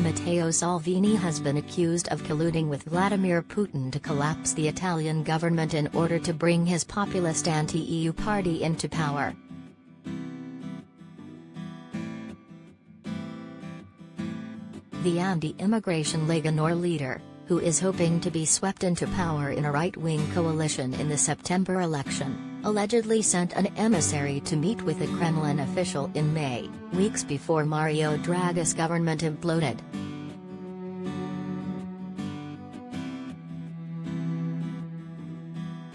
Matteo Salvini has been accused of colluding with Vladimir Putin to collapse the Italian government in order to bring his populist anti-EU party into power. The anti-immigration Lega Nord leader, who is hoping to be swept into power in a right-wing coalition in the September election, allegedly sent an emissary to meet with a Kremlin official in May, weeks before Mario Draghi's government imploded.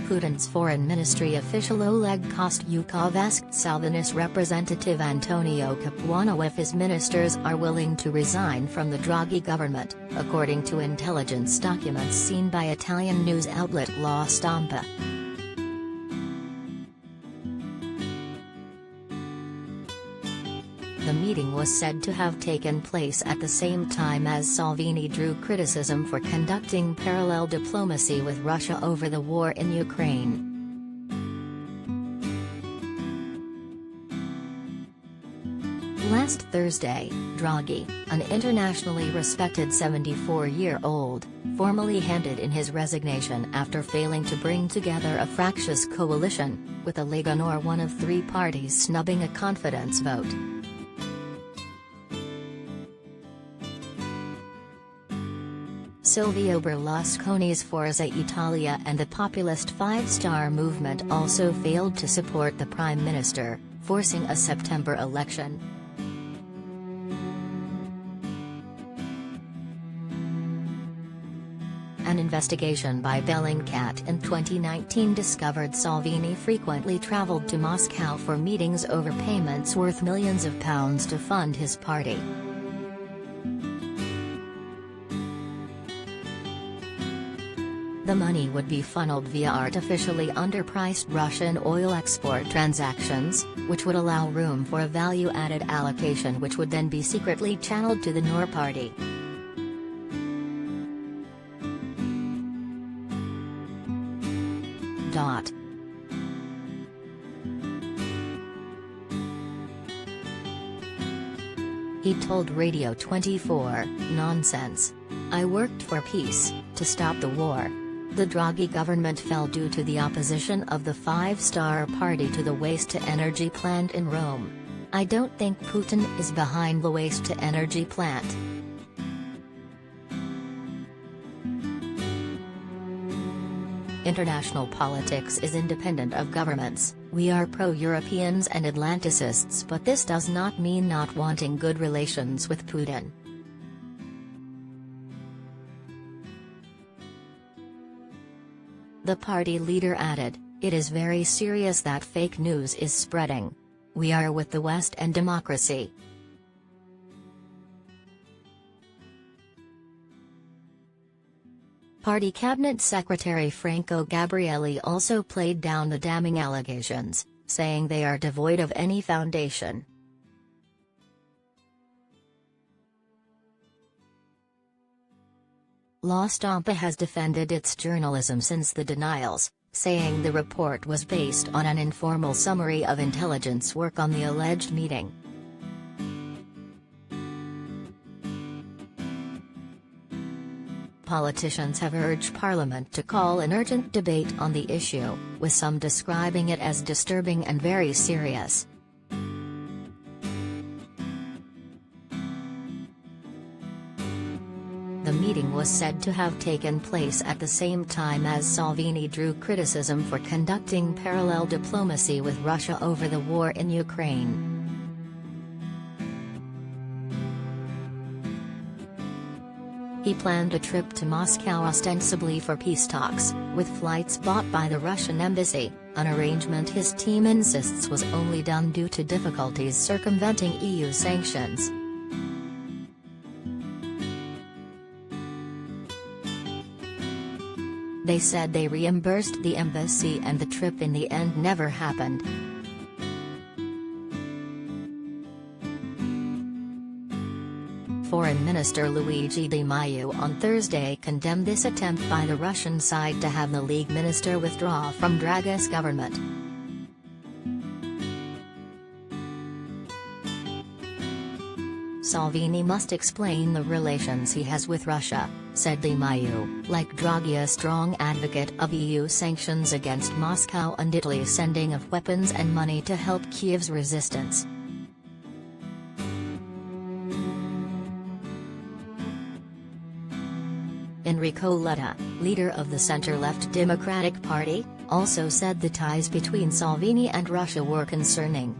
Putin's foreign ministry official Oleg Kostyukov asked Salvini's representative Antonio Capuan if his ministers are willing to resign from the Draghi government, according to intelligence documents seen by Italian news outlet La Stampa. The meeting was said to have taken place at the same time as Salvini drew criticism for conducting parallel diplomacy with Russia over the war in Ukraine. Last Thursday, Draghi, an internationally respected 74-year-old, formally handed in his resignation after failing to bring together a fractious coalition, with the Lega Nord one of three parties snubbing a confidence vote. Silvio Berlusconi's Forza Italia and the populist Five Star Movement also failed to support the Prime Minister, forcing a September election. An investigation by Bellingcat in 2019 discovered Salvini frequently traveled to Moscow for meetings over payments worth millions of pounds to fund his party. The money would be funneled via artificially underpriced Russian oil export transactions, which would allow room for a value-added allocation which would then be secretly channeled to the Nord party. He told Radio 24, "Nonsense. I worked for peace, to stop the war. The Draghi government fell due to the opposition of the Five Star Party to the waste-to-energy plant in Rome. I don't think Putin is behind the waste-to-energy plant." International politics is independent of governments. We are pro-Europeans and Atlanticists, but this does not mean not wanting good relations with Putin. The party leader added, "It is very serious that fake news is spreading. We are with the West and democracy." Party Cabinet Secretary Franco Gabrielli also played down the damning allegations, saying they are devoid of any foundation. La Stampa has defended its journalism since the denials, saying the report was based on an informal summary of intelligence work on the alleged meeting. Politicians have urged Parliament to call an urgent debate on the issue, with some describing it as disturbing and very serious. The meeting was said to have taken place at the same time as Salvini drew criticism for conducting parallel diplomacy with Russia over the war in Ukraine. He planned a trip to Moscow ostensibly for peace talks, with flights bought by the Russian embassy, an arrangement his team insists was only done due to difficulties circumventing EU sanctions. They said they reimbursed the embassy and the trip in the end never happened. Foreign Minister Luigi Di Maio on Thursday condemned this attempt by the Russian side to have the League minister withdraw from Draghi's government. Salvini must explain the relations he has with Russia, said Di Maio, like Draghi a strong advocate of EU sanctions against Moscow and Italy's sending of weapons and money to help Kiev's resistance. Enrico Letta, leader of the center-left Democratic Party, also said the ties between Salvini and Russia were concerning.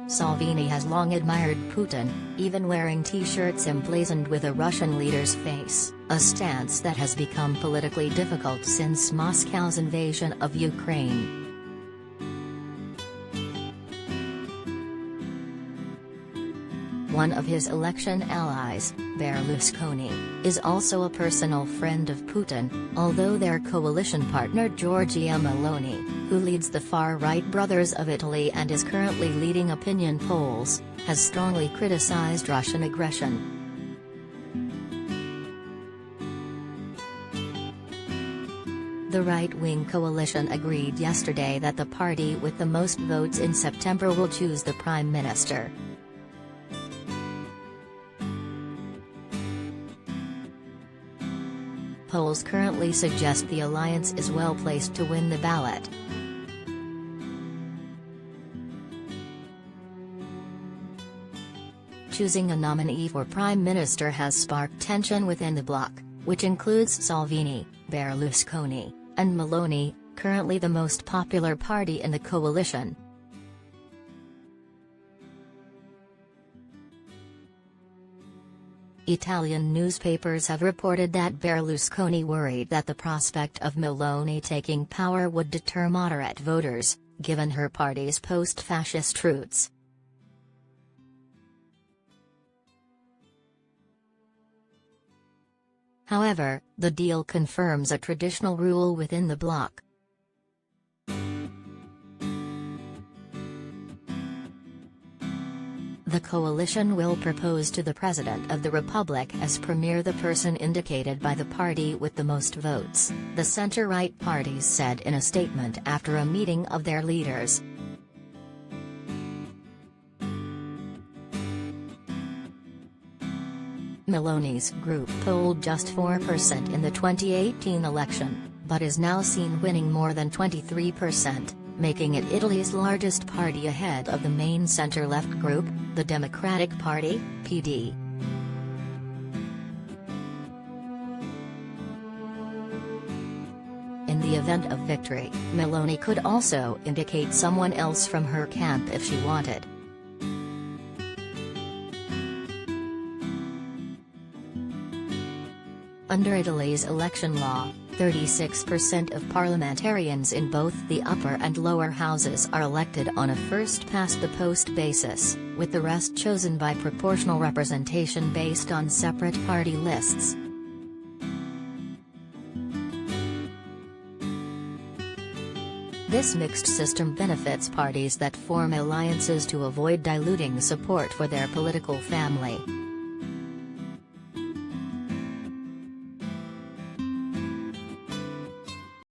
Salvini has long admired Putin, even wearing T-shirts emblazoned with a Russian leader's face, a stance that has become politically difficult since Moscow's invasion of Ukraine. One of his election allies, Berlusconi, is also a personal friend of Putin, although their coalition partner Giorgia Meloni, who leads the far-right Brothers of Italy and is currently leading opinion polls, has strongly criticized Russian aggression. The right-wing coalition agreed yesterday that the party with the most votes in September will choose the prime minister. Polls currently suggest the alliance is well placed to win the ballot. Choosing a nominee for prime minister has sparked tension within the bloc, which includes Salvini, Berlusconi, and Meloni, currently the most popular party in the coalition. Italian newspapers have reported that Berlusconi worried that the prospect of Meloni taking power would deter moderate voters, given her party's post-fascist roots. However, the deal confirms a traditional rule within the bloc. The coalition will propose to the President of the Republic as premier the person indicated by the party with the most votes, the center-right parties said in a statement after a meeting of their leaders. Meloni's group polled just 4% in the 2018 election, but is now seen winning more than 23%. Making it Italy's largest party ahead of the main center-left group, the Democratic Party, PD. In the event of victory, Meloni could also indicate someone else from her camp if she wanted. Under Italy's election law, 36% of parliamentarians in both the upper and lower houses are elected on a first-past-the-post basis, with the rest chosen by proportional representation based on separate party lists. This mixed system benefits parties that form alliances to avoid diluting support for their political family.